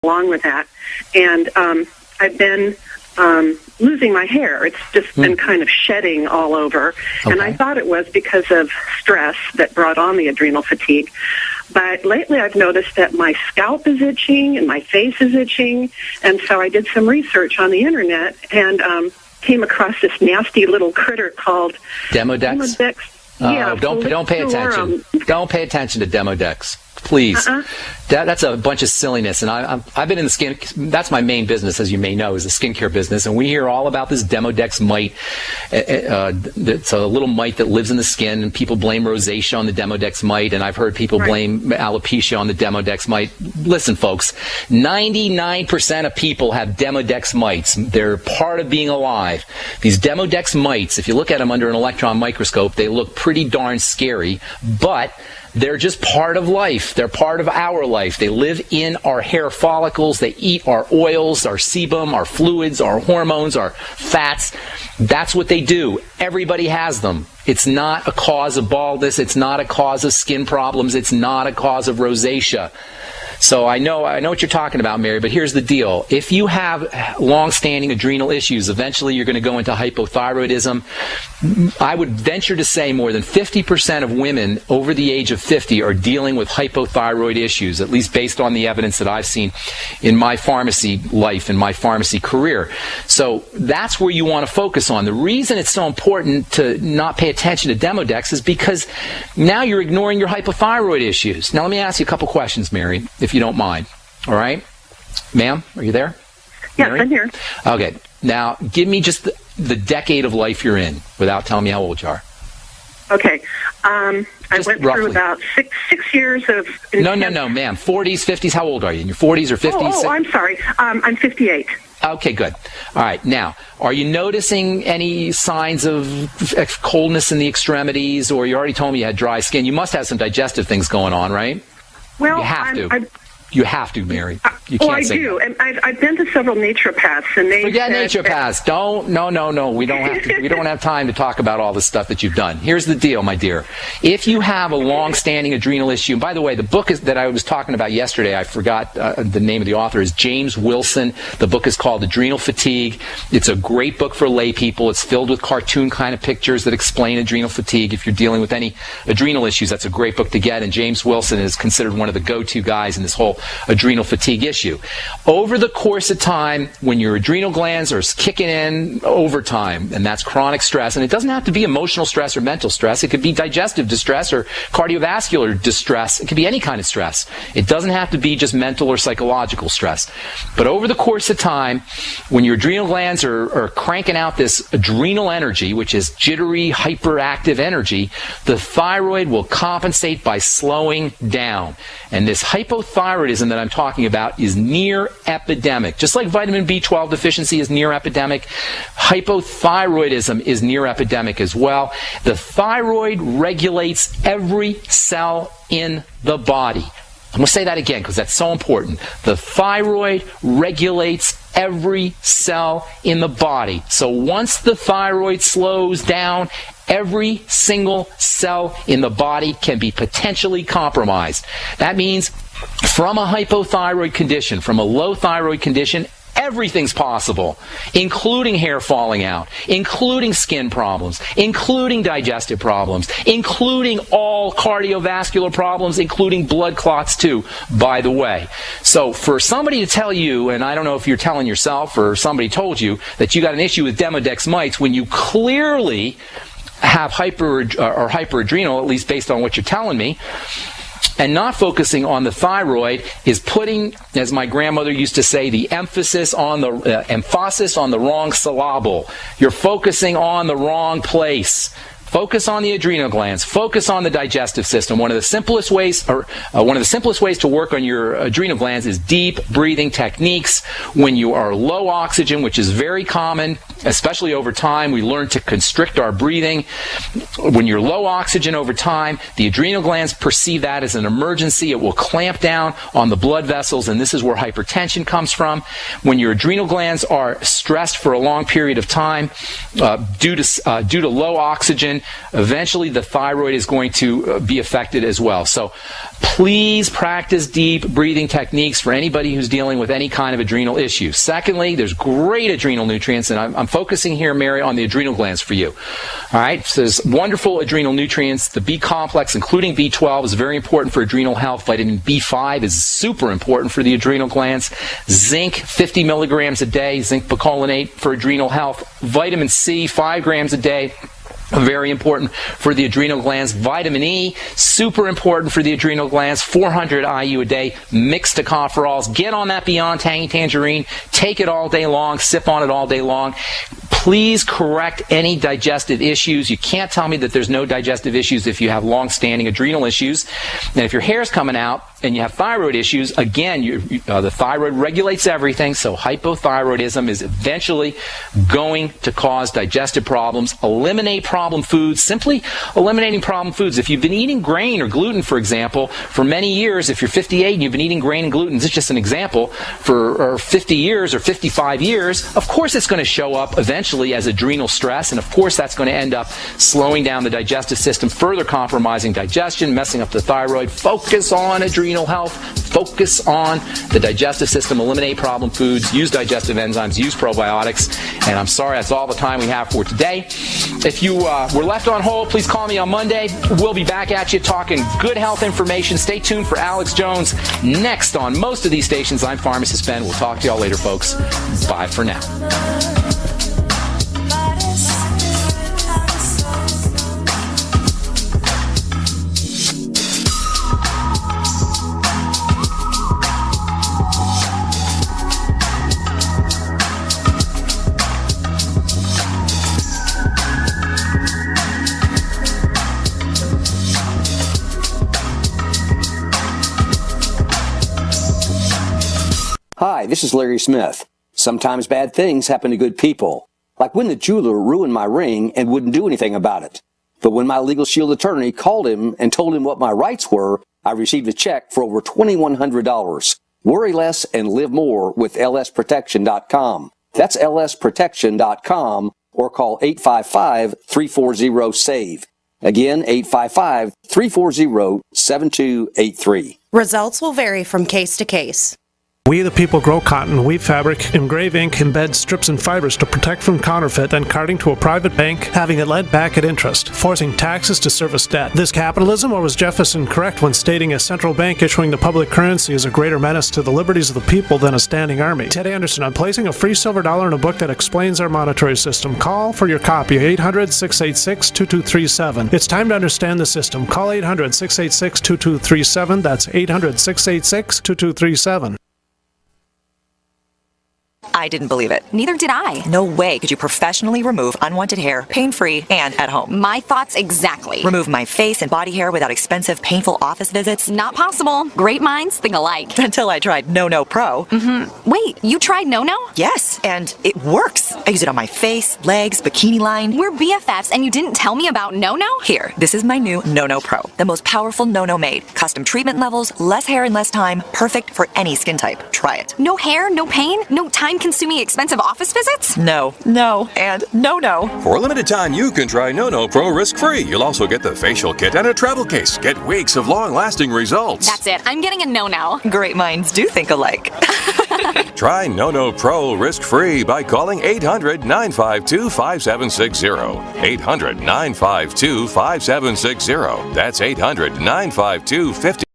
along with that. And I've been losing my hair. It's just been kind of shedding all over. Okay. And I thought it was because of stress that brought on the adrenal fatigue. But lately I've noticed that my scalp is itching and my face is itching. And so I did some research on the internet and came across this nasty little critter called Demodex. Yeah, don't pay attention. Don't pay attention to Demodex, please. That's a bunch of silliness. And I've been in the skin. That's my main business, as you may know, is the skincare business. And we hear all about this Demodex mite. It's a little mite that lives in the skin, and people blame rosacea on the Demodex mite. And I've heard people blame alopecia on the Demodex mite. Listen, folks, 99% of people have Demodex mites. They're part of being alive. These Demodex mites, if you look at them under an electron microscope, they look pretty darn scary, but they're just part of life. They're part of our life. They live in our hair follicles. They eat our oils, our sebum, our fluids, our hormones, our fats. That's what they do. Everybody has them. It's not a cause of baldness. It's not a cause of skin problems. It's not a cause of rosacea. So I know what you're talking about, Mary, but here's the deal. If you have long-standing adrenal issues, eventually you're going to go into hypothyroidism. I would venture to say more than 50% of women over the age of 50 are dealing with hypothyroid issues, at least based on the evidence that I've seen in my pharmacy life and my pharmacy career. So that's where you want to focus on. The reason it's so important to not pay attention to Demodex is because now you're ignoring your hypothyroid issues. Now let me ask you a couple questions, Mary, if you don't mind. All right? Ma'am, are you there? Yes, Mary? I'm here. Okay. Now, give me just the decade of life you're in without telling me how old you are. Okay. I went roughly through about six years of... No, ma'am. 40s, 50s, how old are you? In your 40s or 50s? Oh, I'm sorry. I'm 58. Okay, good. All right. Now, are you noticing any signs of coldness in the extremities, or you already told me you had dry skin? You must have some digestive things going on, right? Well, you have to. You have to, Mary. You can't I do. And I've been to several naturopaths, and they forget naturopaths. No. We don't have to. We don't have time to talk about all the stuff that you've done. Here's the deal, my dear. If you have a long-standing adrenal issue, and by the way, the book that I was talking about yesterday, I forgot the name of the author, is James Wilson. The book is called Adrenal Fatigue. It's a great book for lay people. It's filled with cartoon kind of pictures that explain adrenal fatigue. If you're dealing with any adrenal issues, that's a great book to get. And James Wilson is considered one of the go-to guys in this whole adrenal fatigue issue. Over the course of time, when your adrenal glands are kicking in overtime, and that's chronic stress, and it doesn't have to be emotional stress or mental stress. It could be digestive distress or cardiovascular distress. It could be any kind of stress. It doesn't have to be just mental or psychological stress. But over the course of time, when your adrenal glands are cranking out this adrenal energy, which is jittery, hyperactive energy, the thyroid will compensate by slowing down. And this hypothyroidism that I'm talking about is near epidemic. Just like vitamin B12 deficiency is near epidemic, hypothyroidism is near epidemic as well. The thyroid regulates every cell in the body. I'm going to say that again because that's so important. The thyroid regulates every cell in the body. So once the thyroid slows down, every single cell in the body can be potentially compromised. That means from a hypothyroid condition, from a low thyroid condition, everything's possible, including hair falling out, including skin problems, including digestive problems, including all cardiovascular problems, including blood clots too, by the way. So for somebody to tell you, and I don't know if you're telling yourself or somebody told you, that you got an issue with Demodex mites when you clearly have hyperadrenal, at least based on what you're telling me, and not focusing on the thyroid is putting, as my grandmother used to say, the emphasis on the wrong syllable. You're focusing on the wrong place. Focus on the adrenal glands. Focus on the digestive system. One of the simplest ways to work on your adrenal glands is deep breathing techniques. When you are low oxygen, which is very common, especially over time, we learn to constrict our breathing. When you're low oxygen over time, the adrenal glands perceive that as an emergency. It will clamp down on the blood vessels, and this is where hypertension comes from. When your adrenal glands are stressed for a long period of time due to low oxygen, eventually the thyroid is going to be affected as well. So Please practice deep breathing techniques for anybody who's dealing with any kind of adrenal issue. Secondly, there's great adrenal nutrients, and I'm focusing here, Mary, on the adrenal glands for you. All right, so there's wonderful adrenal nutrients. The B complex, including B12, is very important for adrenal health. Vitamin B5 is super important for the adrenal glands. Zinc, 50 milligrams a day, zinc picolinate for adrenal health. Vitamin C, 5 grams a day. Very important for the adrenal glands. Vitamin E, super important for the adrenal glands. 400 IU a day. Mixed tocopherols. Get on that Beyond Tangy Tangerine. Take it all day long. Sip on it all day long. Please correct any digestive issues. You can't tell me that there's no digestive issues if you have long-standing adrenal issues. And if your hair's coming out and you have thyroid issues, again, the thyroid regulates everything, so hypothyroidism is eventually going to cause digestive problems. Eliminate problem foods. Simply eliminating problem foods. If you've been eating grain or gluten, for example, for many years, if you're 58 and you've been eating grain and gluten, this is just an example, for 50 years or 55 years, of course it's going to show up eventually as adrenal stress, and of course that's going to end up slowing down the digestive system, further compromising digestion, messing up the thyroid. Focus on adrenal health. Focus on the digestive system. Eliminate problem foods. Use digestive enzymes. Use probiotics. And I'm sorry, that's all the time we have for today. If you were left on hold, please call me on Monday. We'll be back at you talking good health information. Stay tuned for Alex Jones next on most of these stations. I'm Pharmacist Ben. We'll talk to y'all later, folks. Bye for now. Hi, this is Larry Smith. Sometimes bad things happen to good people. Like when the jeweler ruined my ring and wouldn't do anything about it. But when my Legal Shield attorney called him and told him what my rights were, I received a check for over $2,100. Worry less and live more with lsprotection.com. That's lsprotection.com, or call 855-340-SAVE. Again, 855-340-7283. Results will vary from case to case. We the people grow cotton, weave fabric, engrave ink, embed strips and fibers to protect from counterfeit, then carting to a private bank, having it lent back at interest, forcing taxes to service debt. This capitalism, or was Jefferson correct when stating a central bank issuing the public currency is a greater menace to the liberties of the people than a standing army? Ted Anderson, I'm placing a free silver dollar in a book that explains our monetary system. Call for your copy, 800-686-2237. It's time to understand the system. Call 800-686-2237. That's 800-686-2237. I didn't believe it. Neither did I. No way could you professionally remove unwanted hair, pain-free, and at home. My thoughts exactly. Remove my face and body hair without expensive, painful office visits? Not possible. Great minds think alike. Until I tried No Pro. Wait, you tried No? Yes, and it works. I use it on my face, legs, bikini line. We're BFFs and you didn't tell me about No? Here, this is my new No Pro. The most powerful No made. Custom treatment levels, less hair in less time. Perfect for any skin type. Try it. No hair, no pain, no time-consuming expensive office visits? No, and no. For a limited time, you can try No Pro risk-free. You'll also get the facial kit and a travel case. Get weeks of long-lasting results. That's it. I'm getting a No. Great minds do think alike. Try No Pro risk-free by calling 800-952-5760. 800-952-5760. That's 800-952-50.